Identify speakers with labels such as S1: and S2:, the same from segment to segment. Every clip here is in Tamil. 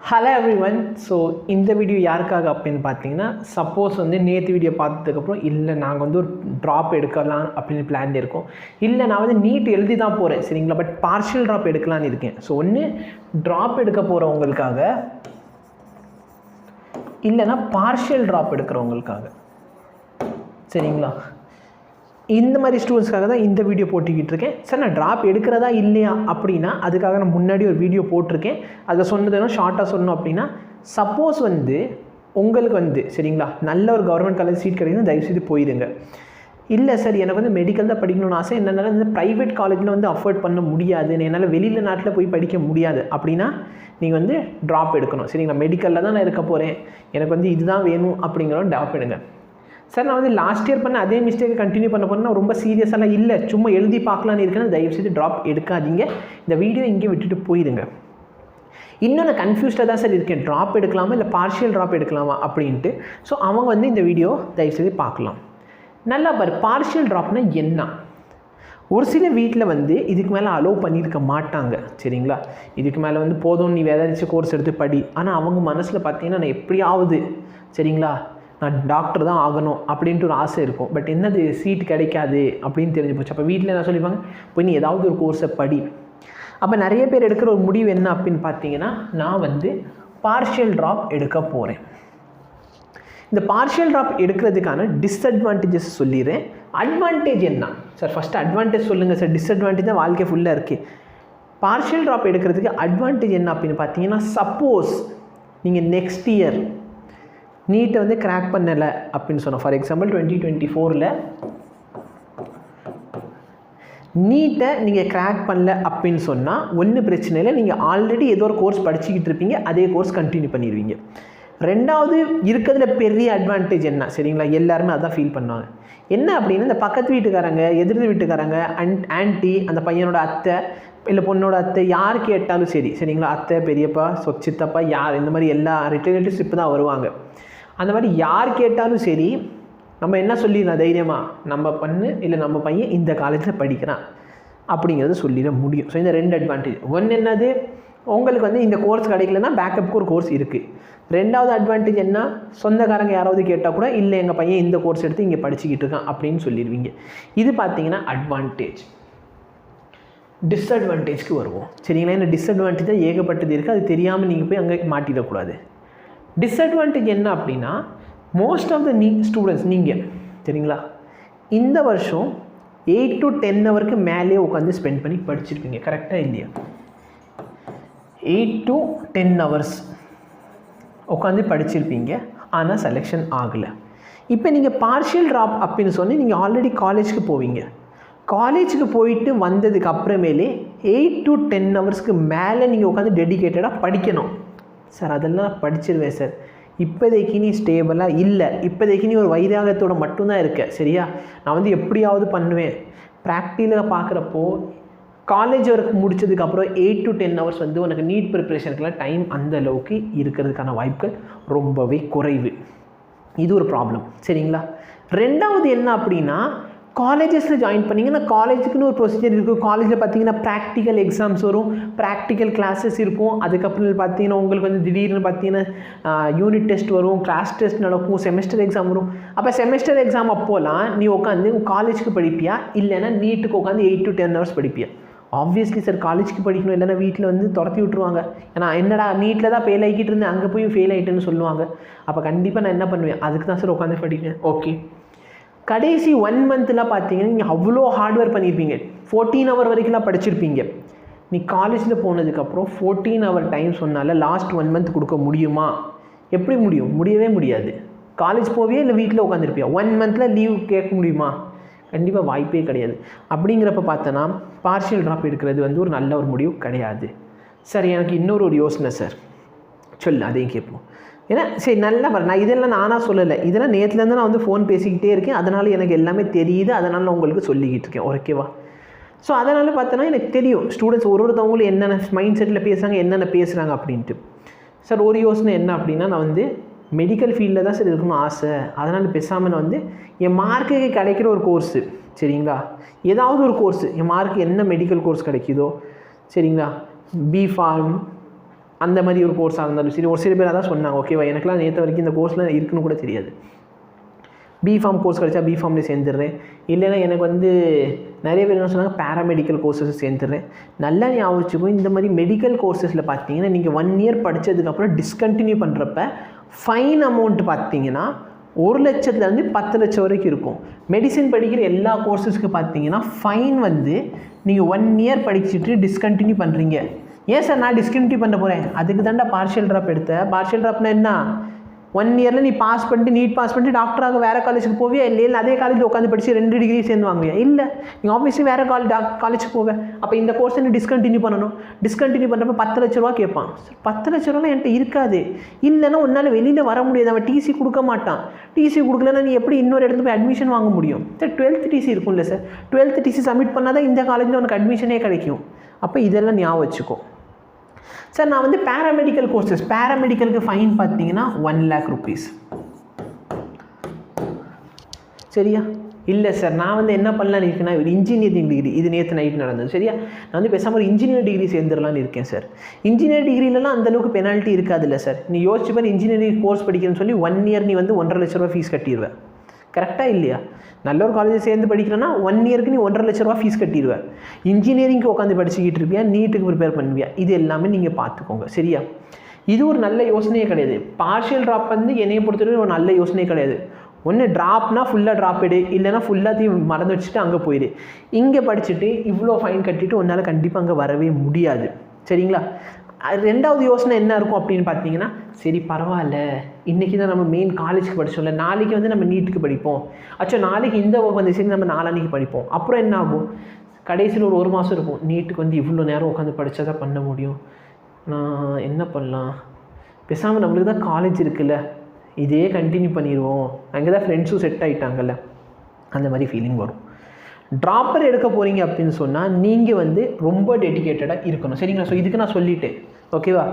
S1: Hello everyone. ஸோ இந்த வீடியோ யாருக்காக அப்படின்னு பார்த்தீங்கன்னா, சப்போஸ் வந்து நேற்று வீடியோ பார்த்ததுக்கப்புறம் இல்லை நாங்கள் வந்து ஒரு ட்ராப் எடுக்கலாம் அப்படின்னு பிளான் இருக்கோம், இல்லை நான் வந்து நீட் எழுதி தான் போகிறேன் சரிங்களா, பட் பார்ஷியல் ட்ராப் எடுக்கலான்னு இருக்கேன். ஸோ ஒன்று ட்ராப் எடுக்க போகிறவங்களுக்காக, இல்லைன்னா பார்ஷியல் ட்ராப் எடுக்கிறவங்களுக்காக சரிங்களா. இந்த மாதிரி ஸ்டூடெண்ட்ஸ்க்காக தான் இந்த வீடியோ போட்டுக்கிட்டு இருக்கேன். சார் நான் ட்ராப் எடுக்கிறதா இல்லையா அப்படின்னா அதுக்காக நான் முன்னாடி ஒரு வீடியோ போட்டிருக்கேன். அதில் சொன்னதுன்னா ஷார்ட்டாக சொல்லணும் அப்படின்னா, சப்போஸ் வந்து உங்களுக்கு வந்து சரிங்களா நல்ல ஒரு கவர்மெண்ட் காலேஜ் சீட் கிடைக்குதுன்னு தயவுசெய்து போயிடுங்க. இல்லை சார் எனக்கு வந்து மெடிக்கல் தான் படிக்கணும்னு ஆசை, என்னால் இந்த ப்ரைவேட் காலேஜில் வந்து அஃபோர்ட் பண்ண முடியாது, என்னால் வெளியில் நாட்டில் போய் படிக்க முடியாது அப்படின்னா நீங்கள் வந்து ட்ராப் எடுக்கணும் சரிங்களா. மெடிக்கலில் தான் நான் இருக்க போகிறேன், எனக்கு வந்து இதுதான் வேணும் அப்படிங்கிறோம் ட்ராப் எடுங்க. சார் நான் வந்து லாஸ்ட் இயர் பண்ண அதே மிஸ்டேக்கை கண்டினியூ பண்ண போகிறேன்னா ரொம்ப சீரியஸாலாம் இல்லை, சும்மா எழுதி பார்க்கலான்னு இருக்கேன்னு தயவுசெய்து ட்ராப் எடுக்காதீங்க. இந்த வீடியோ இங்கே விட்டுட்டு போயிடுங்க. இன்னும் நான் கன்ஃபியூஸ்டாக தான் சார் இருக்கேன், ட்ராப் எடுக்கலாமா இல்லை பார்ஷியல் ட்ராப் எடுக்கலாமா அப்படின்ட்டு. ஸோ அவங்க வந்து இந்த வீடியோ தயவுசெய்து பார்க்கலாம். நல்லா பாரு, பார்ஷியல் ட்ராப்னா என்ன. ஒரு சில வீட்டில் வந்து இதுக்கு மேலே அலோவ் பண்ணியிருக்க மாட்டாங்க சரிங்களா. இதுக்கு மேலே வந்து போதும் நீ வேறு ஏதாச்சும் கோர்ஸ் எடுத்து படி, ஆனால் அவங்க மனசில் பார்த்தீங்கன்னா நான் எப்படியாவது சரிங்களா நான் டாக்டர் தான் ஆகணும் அப்படின்ட்டு ஒரு ஆசை இருக்கும். பட் என்னது சீட் கிடைக்காது அப்படின்னு தெரிஞ்சு போச்சு. அப்போ வீட்டில் என்ன சொல்லிப்பாங்க, போய் நீ ஏதாவது ஒரு கோர்ஸை படி. அப்போ நிறைய பேர் எடுக்கிற ஒரு முடிவு என்ன அப்படின்னு பார்த்தீங்கன்னா, நான் வந்து பார்ஷியல் ட்ராப் எடுக்க போகிறேன். இந்த பார்ஷியல் ட்ராப் எடுக்கிறதுக்கான டிஸ்அட்வான்டேஜஸ் சொல்லிடுறேன். அட்வான்டேஜ் என்ன சார்? ஃபஸ்ட்டு அட்வான்டேஜ் சொல்லுங்கள் சார், டிஸ்அட்வான்டேஜ் தான் வாழ்க்கை ஃபுல்லாக இருக்குது. பார்ஷியல் ட்ராப் எடுக்கிறதுக்கு அட்வான்டேஜ் என்ன அப்படின்னு பார்த்தீங்கன்னா, சப்போஸ் நீங்கள் நெக்ஸ்ட் இயர் நீட்டை வந்து கிராக் பண்ணலை அப்படின்னு சொன்னோம். ஃபார் எக்ஸாம்பிள் 2024 நீட்டை நீங்கள் கிராக் பண்ணல அப்படின்னு சொன்னால் ஒன்றும் பிரச்சனை இல்லை, நீங்கள் ஆல்ரெடி ஏதோ ஒரு கோர்ஸ் படிச்சுக்கிட்டு இருப்பீங்க, அதே கோர்ஸ் கண்டினியூ பண்ணிடுவீங்க. ரெண்டாவது இருக்கிறதுல பெரிய அட்வான்டேஜ் என்ன சரிங்களா, எல்லாருமே அதான் ஃபீல் பண்ணுவாங்க. என்ன அப்படின்னா, இந்த பக்கத்து வீட்டுக்காரங்க எதிர்த்து வீட்டுக்காரங்க ஆன்ட்டி, அந்த பையனோட அத்தை இல்லை பொண்ணோட அத்தை, யார் கேட்டாலும் சரி சரிங்களா, அத்தை பெரியப்பா சித்தப்பா யார், இந்த மாதிரி எல்லா ரிலேட்டிவ்ஸ் இப்போ தான் வருவாங்க. அந்த மாதிரி யார் கேட்டாலும் சரி நம்ம என்ன சொல்லிடலாம் தைரியமாக, நம்ம பொண்ணு இல்லை நம்ம பையன் இந்த காலேஜில் படிக்கிறான் அப்படிங்கிறது சொல்லிட முடியும். ஸோ இந்த ரெண்டு அட்வான்டேஜ். ஒன்று என்னது, உங்களுக்கு வந்து இந்த கோர்ஸ் கிடைக்கலன்னா பேக்கப்புக்கு ஒரு கோர்ஸ் இருக்குது. ரெண்டாவது அட்வான்டேஜ் என்ன, சொந்தக்காரங்க யாராவது கேட்டால் கூட இல்லை எங்கள் பையன் இந்த கோர்ஸ் எடுத்து இங்கே படிச்சுக்கிட்டு இருக்கான் அப்படின்னு சொல்லிடுவீங்க. இது பார்த்தீங்கன்னா அட்வான்டேஜ். டிஸ்அட்வான்டேஜ்க்கு வருவோம் சரிங்களா. இந்த டிஸ்அட்வான்டேஜ் தான் ஏகப்பட்டது இருக்குது, அது தெரியாமல் நீங்கள் போய் அங்கே மாட்டிடக்கூடாது. டிஸ்அட்வான்டேஜ் என்ன அப்படின்னா, மோஸ்ட் ஆஃப் த ஸ்டூடெண்ட்ஸ் நீங்கள் சரிங்களா இந்த வருஷம் 8 to 10 ஹவருக்கு மேலே உட்காந்து ஸ்பெண்ட் பண்ணி படிச்சிருப்பீங்க, கரெக்டாக இல்லையா? 8 to 10 ஹவர்ஸ் உட்காந்து படிச்சிருப்பீங்க, ஆனால் செலெக்ஷன் ஆகலை. இப்போ நீங்கள் பார்ஷியல் ட்ராப் அப்படின்னு சொல்லி நீங்கள் ஆல்ரெடி காலேஜுக்கு போவீங்க. காலேஜுக்கு போயிட்டு வந்ததுக்கு அப்புறமேலே 8 to 10 ஹவர்ஸ்க்கு மேலே நீங்கள் உட்காந்து டெடிக்கேட்டடாக படிக்கணும். சார் அதெல்லாம் நான் படிச்சிருவேன் சார், இப்போதைக்கு நீ ஸ்டேபிளாக இல்லை, இப்போதைக்கு நீ ஒரு வைராகத்தோடு மட்டும்தான் இருக்க சரியா, நான் வந்து எப்படியாவது பண்ணுவேன். ப்ராக்டிக்கலாக பார்க்குறப்போ காலேஜ் ஒர்க் முடித்ததுக்கப்புறம் 8 to 10 ஹவர்ஸ் வந்து உனக்கு நீட் ப்ரிப்ரேஷனுக்குலாம் டைம் அந்த அளவுக்கு இருக்கிறதுக்கான வாய்ப்புகள் ரொம்பவே குறைவு. இது ஒரு ப்ராப்ளம் சரிங்களா. ரெண்டாவது என்ன அப்படின்னா, காலேஜஸில் ஜாயின் பண்ணிங்கன்னா காலேஜுக்குன்னு ஒரு ப்ரொசீஜர் இருக்கும். காலேஜில் பார்த்தீங்கன்னா ப்ராக்டிக்கல் எக்ஸாம்ஸ் வரும், ப்ராக்டிக்கல் கிளாஸஸ் இருக்கும். அதுக்கப்புறம் பார்த்தீங்கன்னா உங்களுக்கு வந்து திடீர்னு பார்த்தீங்கன்னா யூனிட் டெஸ்ட் வரும், கிளாஸ் டெஸ்ட் நடக்கும், செமஸ்டர் எக்ஸாம் வரும். அப்போ செமஸ்டர் எக்ஸாம் அப்போலாம் நீ உட்காந்து காலேஜுக்கு படிப்பியா, இல்லைன்னா நீட்டுக்கு உட்காந்து 8 to 10 ஹவர்ஸ் படிப்பியா? ஆப்வியஸ்லி சார் காலேஜுக்கு படிக்கணும், இல்லைன்னா வீட்டில் வந்து துரத்தி விட்ருவாங்க. ஏன்னா என்னடா நீட்டில் தான் ஃபெயில் ஆகிக்கிட்டு இருந்தேன், அங்கே போய் ஃபெயில் ஆகிட்டுன்னு சொல்லுவாங்க. அப்போ கண்டிப்பாக நான் என்ன பண்ணுவேன், அதுக்கு தான் சார் உட்காந்து படிப்பேன். ஓகே, கடைசி 1 மந்த்தில் பார்த்தீங்கன்னா நீங்கள் அவ்வளோ ஹார்ட் ஒர்க் பண்ணியிருப்பீங்க, 14 ஹவர் வரைக்கும்லாம் படிச்சிருப்பீங்க. நீ காலேஜில் போனதுக்கப்புறம் 14 ஹவர் டைம் சொன்னால லாஸ்ட் 1 மந்த் கொடுக்க முடியுமா? எப்படி முடியும்? முடியவே முடியாது. காலேஜ் போவியே இல்லை வீட்டில் உட்காந்துருப்பியா? 1 மந்தில் லீவ் கேட்க முடியுமா? கண்டிப்பாக வாய்ப்பே கிடையாது. அப்படிங்கிறப்ப பார்த்தோன்னா பார்ஷியல் ட்ராப் எடுக்கிறது வந்து ஒரு நல்ல ஒரு முடிவு கிடையாது. சார் எனக்கு இன்னொரு யோசனை சார், சொல்லு அதையும் கேட்போம். ஏன்னா சரி நல்லா நான் இதெல்லாம் நானாக சொல்லலை, இதெல்லாம் நேற்றுலேருந்து நான் வந்து ஃபோன் பேசிக்கிட்டே இருக்கேன், அதனால் எனக்கு எல்லாமே தெரியுது, அதனால் நான் உங்களுக்கு சொல்லிக்கிட்டு இருக்கேன் ஓகேவா. ஸோ அதனால் பார்த்தோன்னா எனக்கு தெரியும் ஸ்டூடெண்ட்ஸ் ஒருத்தவங்களும் என்னென்ன மைண்ட் செட்டில் பேசுகிறாங்க, என்னென்ன பேசுகிறாங்க அப்படின்ட்டு. சார் ஒரு யோசனை என்ன அப்படின்னா, நான் வந்து மெடிக்கல் ஃபீல்டில் தான் சார் இருக்கணும்னு ஆசை, அதனால் பேசாமல் நான் வந்து என் மார்க்குக்கு கிடைக்கிற ஒரு கோர்ஸு சரிங்களா, ஏதாவது ஒரு கோர்ஸு என் மார்க்கு என்ன மெடிக்கல் கோர்ஸ் கிடைக்குதோ சரிங்களா, பிஃபார்ம் அந்த மாதிரி ஒரு கோர்ஸாக இருந்தாலும் சரி. ஒரு சில பேர் அதான் சொன்னாங்க, ஓகேவா எனக்குலாம் நேற்று வரைக்கும் இந்த கோர்ஸ்லாம் இருக்குன்னு கூட தெரியாது. பிஃபார்ம் கோர்ஸ் கிடச்சா பிஃபார்ம்லேயே சேர்ந்துடுறேன், இல்லைன்னா எனக்கு வந்து நிறைய பேர் என்ன சொன்னாங்க பேராமெடிக்கல் கோர்ஸஸ் சேர்ந்துடுறேன். நல்லா ஞாபகம் வச்சுக்கோ, இந்த மாதிரி மெடிக்கல் கோர்ஸஸில் பார்த்தீங்கன்னா நீங்கள் 1 இயர் படித்ததுக்கப்புறம் டிஸ்கண்டினியூ பண்ணுறப்ப ஃபைன் அமௌண்ட் பார்த்தீங்கன்னா 1 லட்சத்துலேருந்து 10 லட்சம் வரைக்கும் இருக்கும். மெடிசன் படிக்கிற எல்லா கோர்ஸஸ்க்கு பார்த்தீங்கன்னா ஃபைன் வந்து நீங்கள் 1 இயர் படிச்சுட்டு டிஸ்கண்டினியூ பண்ணுறீங்க. ஏன் சார் நான் டிஸ்கண்டினியூ பண்ண போகிறேன்? அதுக்கு தாண்டா பார்ஷியல் ட்ராப் எடுத்தேன். பார்ஷியல் ட்ராப்னா என்ன? 1 இயரில் நீ பாஸ் பண்ணிட்டு நீட் பாஸ் பண்ணிட்டு டாக்டராக வேறு காலேஜுக்கு போவியா? இல்லை அதே காலேஜில் உட்காந்து படித்து 2 டிகிரி சேர்ந்து வாங்குவியா? இல்லை, நீங்கள் ஆப்வியஸ்லி வேறு காலேஜுக்கு போவேன். அப்போ இந்த கோர்ஸை நீ டிஸ்கண்டினியூ பண்ணணும். டிஸ்கண்டினியூ பண்ணுறப்ப 10 லட்ச ரூபா கேட்பான். 10 லட்ச ரூபாலாம் என்கிட்ட இருக்காது. இல்லைன்னா உன்னால் வெளியில் வர முடியாது, அவன் டிசி கொடுக்க மாட்டான். டிசி கொடுக்கலன்னா நீ எப்படி இன்னொரு இடத்துல போய் அட்மிஷன் வாங்க முடியும்? சார் 12th டிசி இருக்கும்ல சார், 12th டிசி சப்மிட் பண்ணால் தான் இந்த காலேஜில் உனக்கு அட்மிஷனே கிடைக்கும். அப்போ இதெல்லாம் ஞாபகம் வச்சுக்கோ. சார் நான் வந்து பேராமெடிக்கல் கோர்சஸ், பேராமெடிக்கலுக்கு ஃபைன் பார்த்தீங்கன்னா 1 lakh rupees. சரியா? இல்லை சார் நான் வந்து என்ன பண்ணலான்னு இருக்கேன்னா ஒரு இன்ஜினியரிங் டிகிரி, இது நேற்று நைட் நடந்தது. சரியா? நான் வந்து பேசாமல் ஒரு இன்ஜினியர் டிகிரி சேர்ந்துடலான்னு இருக்கேன் சார். இன்ஜினியர் டிகிரிலலாம் அந்தளவுக்கு பெனால்ட்டி இருக்காது இல்லை சார். நீ யோசிச்சு பாரு, இன்ஜினியரிங் கோர்ஸ் படிக்கிறேன்னு சொல்லி 1 இயர் நீ வந்து 1.5 லட்ச ரூபா ஃபீஸ் கட்டிடுவேன். கரெக்டாக இல்லையா? நல்ல ஒரு காலேஜ் சேர்ந்து படிக்கிறேன்னா 1 இயருக்கு நீ 1.5 லட்ச ரூபா ஃபீஸ் கட்டிடுவேன். இன்ஜினியரிங்க்கு உட்காந்து படிச்சுக்கிட்டு இருப்பியா, நீட்டுக்கு ப்ரிப்பேர் பண்ணுவியா? இது எல்லாமே நீங்கள் பார்த்துக்கோங்க. சரியா? இது ஒரு நல்ல யோசனையே கிடையாது. பார்ஷியல் ட்ராப் வந்து என்னையை பொறுத்தவரை ஒரு நல்ல யோசனையே கிடையாது. ஒன்று ட்ராப்னா ஃபுல்லாக ட்ராப் எடு, இல்லைனா ஃபுல்லாத்தையும் மறந்து வச்சுட்டு அங்கே போயிடு. இங்கே படிச்சுட்டு இவ்வளோ ஃபைன் கட்டிட்டு உன்னால் கண்டிப்பாக அங்கே வரவே முடியாது. சரிங்களா? ரெண்டாவது யோசனை என்ன இருக்கும் அப்படின்னு பார்த்தீங்கன்னா, சரி பரவாயில்ல, இன்றைக்கி தான் நம்ம மெயின் காலேஜுக்கு படித்தோம்ல, நாளைக்கு வந்து நம்ம நீட்டுக்கு படிப்போம். அச்சோ நாளைக்கு இந்த ஒர்க் வந்து சரி நம்ம நாளான்னைக்கு படிப்போம். அப்புறம் என்ன ஆகும்? கடைசியில் ஒரு மாதம் இருக்கும், நீட்டுக்கு வந்து இவ்வளோ நேரம் உட்காந்து படித்தா தான் பண்ண முடியும். நான் என்ன பண்ணலாம்? பேசாமல் நம்மளுக்கு தான் காலேஜ் இருக்குல்ல, இதே கண்டினியூ பண்ணிடுவோம், அங்கே தான் ஃப்ரெண்ட்ஸும் செட் ஆகிட்டாங்கல்ல, அந்த மாதிரி ஃபீலிங் வரும். ட்ராப்பர் எடுக்க போகிறீங்க அப்படின்னு சொன்னால் நீங்கள் வந்து ரொம்ப டெடிக்கேட்டடாக இருக்கணும். சரிங்களா? ஸோ இதுக்கு நான் சொல்லிட்டேன். ஓகேவா?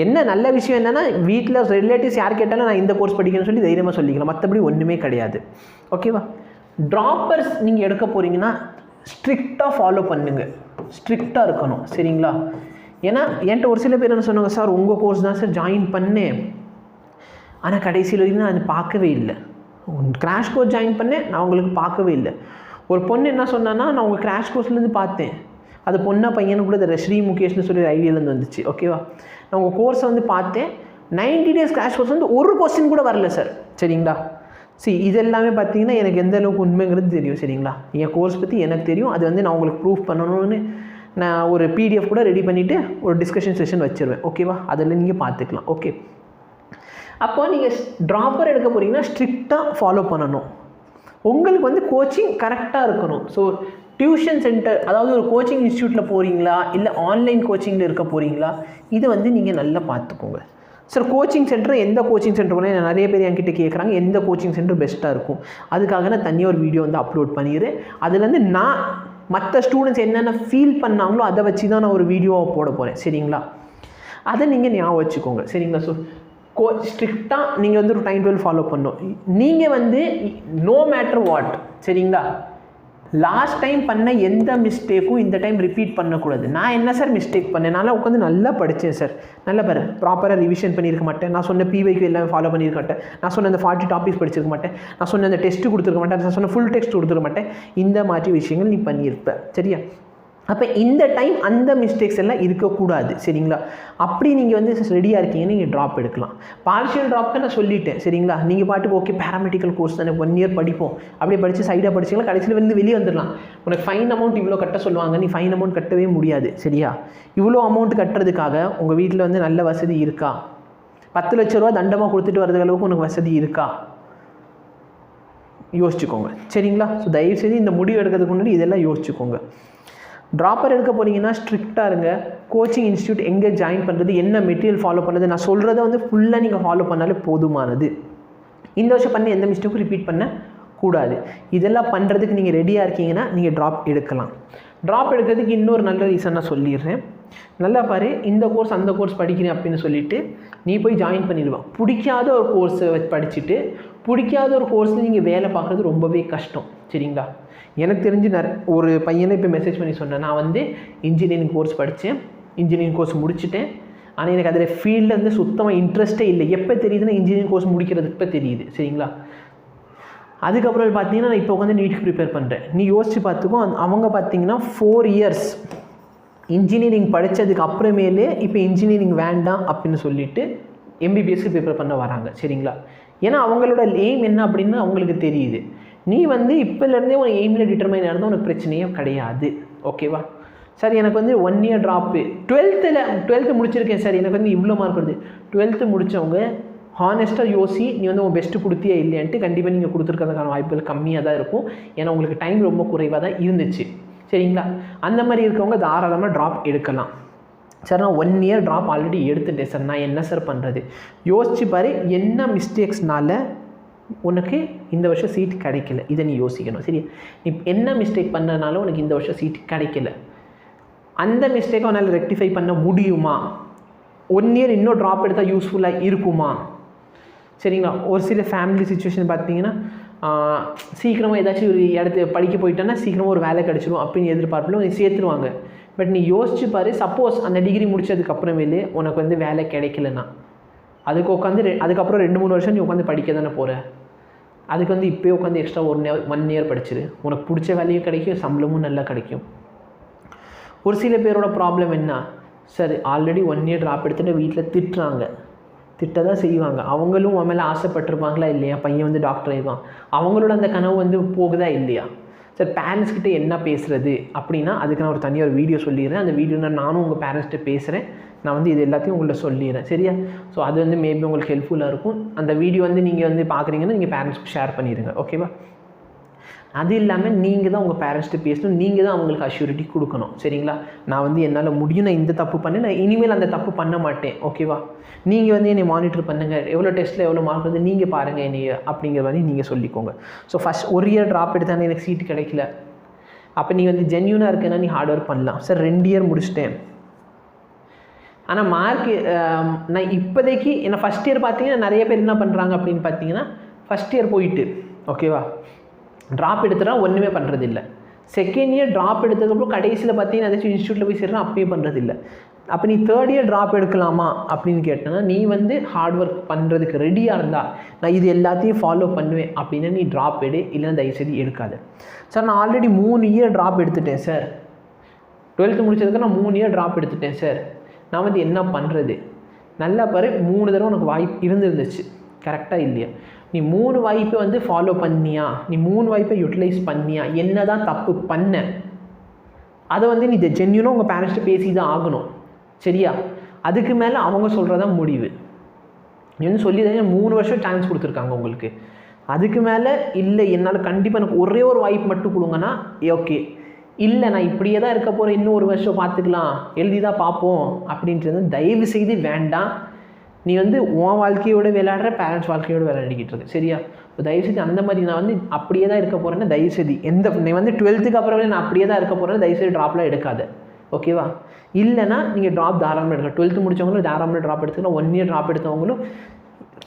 S1: என்ன நல்ல விஷயம் என்னென்னா, வீட்டில் ரிலேட்டிவ்ஸ் யார் கேட்டாலும் நான் இந்த கோர்ஸ் படிக்கணும்னு சொல்லி தைரியமாக சொல்லிக்கலாம். மற்றபடி ஒன்றுமே கிடையாது. ஓகேவா? ட்ராப்பர்ஸ் நீங்கள் எடுக்க போகிறீங்கன்னா ஸ்ட்ரிக்டாக ஃபாலோ பண்ணுங்கள், ஸ்ட்ரிக்டாக இருக்கணும். சரிங்களா? ஏன்னா என்கிட்ட ஒரு சில பேர் என்ன சொன்னாங்க, சார் உங்கள் கோர்ஸ் தான் சார் ஜாயின் பண்ணேன், ஆனால் கடைசியில் வரைக்கும் நான் அது பார்க்கவே இல்லை. கிராஷ் கோர்ஸ் ஜாயின் பண்ணேன், நான் உங்களுக்கு பார்க்கவே இல்லை. ஒரு பொண்ணு என்ன சொன்னான்னா, நான் உங்கள் கிராஷ் கோர்ஸ்லேருந்து பார்த்தேன், அது பொண்ணா பையனு கூட தெரியல, ஸ்ரீ முகேஷ்னு சொல்லி ஐடியாலேருந்து வந்துச்சு. ஓகேவா? நான் உங்கள் கோர்ஸை வந்து பார்த்தேன், 90 days கிராஷ் கோர்ஸ் வந்து ஒரு கொஸ்டின் கூட வரல சார். சரிங்களா? சரி, இது எல்லாமே பார்த்தீங்கன்னா எனக்கு எந்த அளவுக்கு உண்மைங்கிறது தெரியும். சரிங்களா? என் கோர்ஸ் பற்றி எனக்கு தெரியும். அது வந்து நான் உங்களுக்கு ப்ரூஃப் பண்ணணும்னு நான் ஒரு PDF கூட ரெடி பண்ணிவிட்டு ஒரு டிஸ்கஷன் செஷன் வச்சுருவேன். ஓகேவா? அதில் நீங்கள் பார்த்துக்கலாம். ஓகே, அப்போ நீங்கள் ட்ராப்பர் எடுக்க போகிறீங்கன்னா ஸ்ட்ரிக்டாக ஃபாலோ பண்ணணும். உங்களுக்கு வந்து கோச்சிங் கரெக்டாக இருக்கணும். ஸோ டியூஷன் சென்டர், அதாவது ஒரு கோச்சிங் இன்ஸ்டியூட்டில் போகிறீங்களா இல்லை ஆன்லைன் கோச்சிங்கில் இருக்க போகிறீங்களா, இதை வந்து நீங்கள் நல்லா பார்த்துக்கோங்க. சார் கோச்சிங் சென்டர், எந்த கோச்சிங் சென்டர் போனால் நிறைய பேர் என்கிட்ட கேட்குறாங்க, எந்த கோச்சிங் சென்டர் பெஸ்ட்டாக இருக்கும். அதுக்காக நான் தனியாக ஒரு வீடியோ வந்து அப்லோட் பண்ணிடுறேன். அதுலேருந்து நான் மற்ற ஸ்டூடெண்ட்ஸ் என்னென்ன ஃபீல் பண்ணாங்களோ அதை வச்சு தான் நான் ஒரு வீடியோவை போட போகிறேன். சரிங்களா? அதை நீங்கள் ஞாபகம் வச்சுக்கோங்க. சரிங்களா? ஸோ ஸ்ட்ரிக்டாக நீங்கள் வந்து ஒரு டைம் டேபிள் ஃபாலோ பண்ணணும். நீங்கள் வந்து நோ மேட்டர் வாட், சரிங்களா, லாஸ்ட் டைம் பண்ண எந்த மிஸ்டேக்கும் இந்த டைம் ரிப்பீட் பண்ணக்கூடாது. நான் என்ன சார் மிஸ்டேக் பண்ணேன்? நான் உட்காந்து நல்லா படித்தேன் சார், நல்லா பாரு, ப்ராப்பராக ரிவிஷன் பண்ணியிருக்க மாட்டேன், நான் சொன்ன PYQ எல்லாமே ஃபாலோ பண்ணியிருக்க மாட்டேன், நான் சொன்ன அந்த 40 டாபிக்ஸ் படிச்சிருக்க மாட்டேன், நான் சொன்ன அந்த டெஸ்ட்டு கொடுத்துருக்க மாட்டேன், நான் சொன்ன ஃபுல் டெஸ்ட் கொடுத்துருக்க மாட்டேன். இந்த மாதிரி விஷயங்கள் நீ பண்ணியிருப்ப. சரியா? அப்போ இந்த டைம் அந்த மிஸ்டேக்ஸ் எல்லாம் இருக்கக்கூடாது. சரிங்களா? அப்படி நீங்கள் வந்து ரெடியாக இருக்கீங்கன்னா நீங்கள் ட்ராப் எடுக்கலாம். பார்ஷியல் ட்ராப்க்கு நான் சொல்லிட்டேன். சரிங்களா? நீங்கள் பாட்டுக்கு ஓகே பேராமெடிக்கல் கோர்ஸ் தானே, 1 year படிப்போம், அப்படியே படித்து சைடாக படிச்சிங்கன்னா கடைசியில் வந்து வெளியே வந்துடலாம். உனக்கு ஃபைன் அமௌண்ட் இவ்வளோ கட்ட சொல்லுவாங்க, நீ ஃபைன் அமௌண்ட் கட்டவே முடியாது. சரியா? இவ்வளோ அமௌண்ட் கட்டுறதுக்காக உங்கள் வீட்டில் வந்து நல்ல வசதி இருக்கா? 10 லட்ச ரூபா தண்டமாக கொடுத்துட்டு வரது அளவுக்கு உனக்கு வசதி இருக்கா? யோசிச்சுக்கோங்க. சரிங்களா? ஸோ தயவுசெய்து இந்த முடிவு எடுக்கிறதுக்கு முன்னாடி இதெல்லாம் யோசிச்சுக்கோங்க. ட்ராப்பர் எடுக்க போகிறீங்கன்னா ஸ்ட்ரிக்டாக இருங்க. கோச்சிங் இன்ஸ்டியூட் எங்கே ஜாயின் பண்ணுறது, என்ன மெட்டீரியல் ஃபாலோ பண்ணுறது, நான் சொல்கிறத வந்து ஃபுல்லாக நீங்கள் ஃபாலோ பண்ணாலே போதுமானது. இந்த வருஷம் பண்ண எந்த மிஸ்டேக்கும் ரிப்பீட் பண்ணக்கூடாது. இதெல்லாம் பண்ணுறதுக்கு நீங்கள் ரெடியாக இருக்கீங்கன்னா நீங்கள் ட்ராப் எடுக்கலாம். ட்ராப் எடுக்கிறதுக்கு இன்னொரு நல்ல ரீசன் நான் சொல்லிடுறேன். நல்லா பாரு, இந்த கோர்ஸ் அந்த கோர்ஸ் படிக்கிறேன் அப்படின்னு சொல்லிவிட்டு நீ போய் ஜாயின் பண்ணிடுவான். பிடிக்காத ஒரு கோர்ஸை படிச்சுட்டு பிடிக்காத ஒரு கோர்ஸில் நீங்கள் வேலை பார்க்குறது ரொம்பவே கஷ்டம். சரிங்களா? எனக்கு தெரிஞ்சு ஒரு பையனை இப்போ மெசேஜ் பண்ணி சொன்னேன், நான் வந்து இன்ஜினியரிங் கோர்ஸ் படித்தேன், இன்ஜினியரிங் கோர்ஸ் முடிச்சுட்டேன், ஆனால் எனக்கு அதில் ஃபீல்டில் வந்து சுத்தமாக இன்ட்ரெஸ்ட்டே இல்லை. எப்போ தெரியுதுன்னா இன்ஜினியரிங் கோர்ஸ் முடிக்கிறதுக்கு இப்போ தெரியுது. சரிங்களா? அதுக்கப்புறம் பார்த்தீங்கன்னா நான் இப்போ உட்காந்து நீட்டுக்கு ப்ரிப்பேர் பண்ணுறேன். நீ யோசிச்சு பார்த்துக்கோ, அவங்க பார்த்தீங்கன்னா 4 இயர்ஸ் இன்ஜினியரிங் படித்ததுக்கு அப்புறமேலே இப்போ இன்ஜினியரிங் வேண்டாம் அப்படின்னு சொல்லிட்டு எம்பிபிஎஸ்க்கு ப்ரிப்பேர் பண்ண வராங்க. சரிங்களா? ஏன்னா அவங்களோட எய்ம் என்ன அப்படின்னு அவங்களுக்கு தெரியுது. நீ வந்து இப்போலேருந்தே உனக்கு எய்மில் டிட்டர்மைன் ஆனது உனக்கு பிரச்சனையே கிடையாது. ஓகேவா? சார் எனக்கு வந்து 1 இயர் ட்ராப்பு, 12th முடிச்சிருக்கேன் சார், எனக்கு வந்து இவ்வளோ மார்க் வருது. 12th முடித்தவங்க ஹானஸ்ட்டாக யோசி, நீ வந்து உன் பெஸ்ட்டு கொடுத்தியா இல்லையான்ட்டு. கண்டிப்பாக நீங்கள் கொடுத்துருக்கிறதுக்கான வாய்ப்புகள் கம்மியாக தான் இருக்கும். ஏன்னா உங்களுக்கு டைம் ரொம்ப குறைவாக தான் இருந்துச்சு. சரிங்களா? அந்த மாதிரி இருக்கவங்க தாராளமாக ட்ராப் எடுக்கலாம். சார் நான் 1 இயர் ட்ராப் ஆல்ரெடி எடுத்துட்டேன் சார், நான் என்ன சார் பண்ணுறது? யோசிச்சு பாரு, என்ன மிஸ்டேக்ஸ்னால உனக்கு இந்த வருஷம் சீட் கிடைக்கல, இதை நீ யோசிக்கணும். சரி, நீ என்ன மிஸ்டேக் பண்ணனால உனக்கு இந்த வருஷம் சீட் கிடைக்கல, அந்த மிஸ்டேக்கை உன்னால் ரெக்டிஃபை பண்ண முடியுமா? 1 இயர் இன்னும் ட்ராப் எடுத்தால் யூஸ்ஃபுல்லாக இருக்குமா? சரிங்களா? ஒரு சில ஃபேமிலி சுச்சுவேஷன் பார்த்தீங்கன்னா சீக்கிரமாக ஏதாச்சும் ஒரு இடத்து படிக்க போயிட்டோன்னா சீக்கிரமாக ஒரு வேலை கிடச்சிடும் அப்படின்னு எதிர்பார்ப்பில் நீ சேர்த்துருவாங்க. பட் நீ யோசிச்சு பாரு, சப்போஸ் அந்த டிகிரி முடித்ததுக்கப்புறமேலே உனக்கு வந்து வேலை கிடைக்கலன்னா அதுக்கப்புறம் 2-3 வருஷம் நீ உட்காந்து படிக்க தானே போகிற. அதுக்கு வந்து இப்போயே உட்காந்து எக்ஸ்ட்ரா 1 இயர் படிச்சிரு, உனக்கு பிடிச்ச வேலையும் கிடைக்கும், சம்பளமும் நல்லா கிடைக்கும். ஒரு சில பேரோட ப்ராப்ளம் என்ன, சார் ஆல்ரெடி 1 இயர் ட்ராப் எடுத்துகிட்டு வீட்டில் திட்ட தான் செய்வாங்க. அவங்களும் அவன் மேலே ஆசைப்பட்டிருப்பாங்களா இல்லையா, பையன் வந்து டாக்டர் ஆகிடுவான், அவங்களோட அந்த கனவு வந்து போகுதா இல்லையா? சார் பேரண்ட்ஸ்கிட்ட என்ன பேசுகிறது அப்படின்னா அதுக்கு நான் ஒரு தனியாக ஒரு வீடியோ சொல்லிடுறேன். அந்த வீடியோவில் நானும் உங்கள் பேரண்ட்ஸ்கிட்ட பேசுகிறேன். நான் வந்து இது எல்லாத்தையும் உங்கள்கிட்ட சொல்லிடுறேன். சரியா? ஸோ அது வந்து மேபி உங்களுக்கு ஹெல்ப்ஃபுல்லாக இருக்கும். அந்த வீடியோ வந்து நீங்கள் வந்து பார்க்குறீங்கன்னா நீங்கள் பேரண்ட்ஸ்க்கு ஷேர் பண்ணிடுங்க. ஓகேவா? அது இல்லாமல் நீங்கள் தான் உங்கள் பேரண்ட்ஸ்கிட்ட பேசணும், நீங்கள் தான் அவங்களுக்கு அஷ்யூரிட்டி கொடுக்கணும். சரிங்களா? நான் வந்து என்னால் முடியும், நான் இந்த தப்பு பண்ணேன், நான் இனிமேல் அந்த தப்பு பண்ண மாட்டேன். ஓகேவா? நீங்கள் வந்து என்னை மானிட்டர் பண்ணுங்கள், எவ்வளோ டெஸ்ட்டில் எவ்வளோ மார்க் வந்து நீங்கள் பாருங்கள் என்னைய அப்படிங்கிற மாதிரி நீங்கள் சொல்லிக்கோங்க. ஸோ ஃபஸ்ட் 1 இயர் ட்ராப் எடுத்தானே எனக்கு சீட்டு கிடைக்கல, அப்போ நீ வந்து ஜென்யூனாக இருக்குன்னா நீ ஹார்ட் ஒர்க் பண்ணலாம். சார் 2 இயர் முடிச்சிட்டேன், ஆனால் மார்க் நான் இப்போதைக்கு என்ன ஃபஸ்ட் இயர் பார்த்தீங்கன்னா நிறைய பேர் என்ன பண்ணுறாங்க அப்படின்னு பார்த்தீங்கன்னா ஃபஸ்ட் இயர் போயிட்டு ஓகேவா ட்ராப் எடுத்துட்டா ஒன்றுமே பண்ணுறதில்ல. செகண்ட் இயர் ட்ராப் எடுத்ததுக்கப்புறம் கடைசியில் பார்த்தீங்கன்னா ஏதாச்சும் இன்ஸ்டியூட்டில் போய் சேர்றா அப்பயே பண்ணுறதில்ல. அப்போ நீ 3rd இயர் ட்ராப் எடுக்கலாமா அப்படின்னு கேட்டேன்னா நீ வந்து ஹார்ட் ஒர்க் பண்ணுறதுக்கு ரெடியாக இருந்தால் நான் இது எல்லாத்தையும் ஃபாலோ பண்ணுவேன் அப்படின்னா நீ ட்ராப் எடு, இல்லைன்னா தயவுசெய்து எடுக்காது. சார் நான் ஆல்ரெடி 3 இயர் ட்ராப் எடுத்துட்டேன் சார், 12th முடிச்சதுக்கு நான் 3 இயர் ட்ராப் எடுத்துட்டேன் சார், நான் வந்து என்ன பண்ணுறது? நல்லா பாரு, 3 தடவை உனக்கு வாய்ப்பு இருந்துருந்துச்சு, கரெக்டாக இல்லையா? நீ 3 வாய்ப்பை வந்து ஃபாலோ பண்ணியா, நீ 3 வாய்ப்பை யூட்டிலைஸ் பண்ணியா, என்ன தான் தப்பு பண்ண அதை வந்து நீ ஜென்யூனாக உங்கள் பேரண்ட்ஸ்ட்டு பேசி தான் ஆகணும். சரியா? அதுக்கு மேலே அவங்க சொல்கிறதான் முடிவு. நீ வந்து சொல்லி தான் 3 வருஷம் சான்ஸ் கொடுத்துருக்காங்க உங்களுக்கு, அதுக்கு மேலே இல்லை என்னால் கண்டிப்பாக எனக்கு ஒரே ஒரு வாய்ப்பு மட்டும் கொடுங்கன்னா ஓகே, இல்லை நான் இப்படியே தான் இருக்க போகிறேன், இன்னும் 1 வருஷம் பார்த்துக்கலாம், எழுதி தான் பார்ப்போம் அப்படின்றது தயவு செய்து வேண்டாம். நீ வந்து உன் வாழ்க்கையோடு விளையாடுற, பேரண்ட்ஸ் வாழ்க்கையோடு விளையாடிக்கிட்டு இருக்கு. சரியா? தயவுசெய்து அந்த மாதிரி நான் வந்து அப்படியே தான் இருக்க போகிறேன்னா தயவுசெய்து நீ வந்து 12th அப்புறமே நான் அப்படியே தான் இருக்க போகிறேன்னா தயவுசெய்து ட்ராப்லாம் எடுக்காத. ஓகேவா? இல்லைனா நீங்கள் ட்ராப் தாராளமாக எடுக்கலாம். 12th முடித்தவங்களும் தாராளமாக ட்ராப் எடுத்துக்கலாம். 1 இயர் ட்ராப் எடுத்தவங்களும்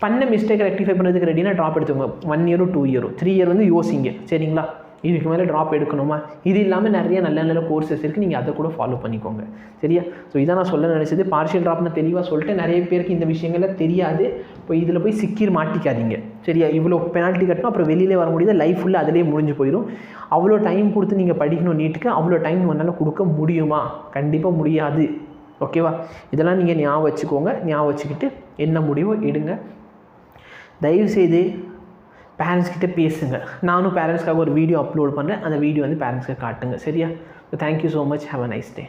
S1: பண்ண மிஸ்டேக் ரெக்டிஃபை பண்ணுறதுக்கு ரெடினா ட்ராப் எடுத்துக்கோங்க. 1 இயரும் 2 இயரும் 3 இயர் வந்து யோசிங்க. சரிங்களா? இதுக்கு மேலே ட்ராப் எடுக்கணுமா? இது இல்லாமல் நிறைய நல்ல நல்ல கோர்சஸ் இருக்குது, நீங்கள் அதை கூட ஃபாலோ பண்ணிக்கோங்க. சரியா? ஸோ இதான் நான் சொல்ல நினச்சது. பார்ஷியல் ட்ராப் நான் தெளிவாக சொல்லிட்டு நிறைய பேருக்கு இந்த விஷயங்கள்லாம் தெரியாது. இப்போ இதில் போய் சிக்கி மாட்டிக்காதீங்க. சரியா? இவ்வளோ பெனால்ட்டி கட்டணும், அப்புறம் வெளியிலே வர முடியாது, லைஃப் ஃபுல்லாக அதிலே முடிஞ்சு போயிடும். அவ்வளோ டைம் கொடுத்து நீங்கள் படிக்கணும் நீட்டுக்கு, அவ்வளோ டைம் உன்னால் கொடுக்க முடியுமா? கண்டிப்பாக முடியாது. ஓகேவா? இதெல்லாம் நீங்கள் ஞாபகம் வச்சுக்கோங்க. ஞாபகம் வச்சுக்கிட்டு என்ன முடிவோ எடுங்க. தயவுசெய்து பேரண்ட்ஸ்கிட்ட பேசுங்க. நானும் பேரண்ட்ஸ்க்காக ஒரு வீடியோ அப்லோட் பண்ணுறேன், அந்த வீடியோ வந்து பேரண்ட்ஸ்க்கு காட்டுங்க. சரியா? Thank you so much. Have a nice day.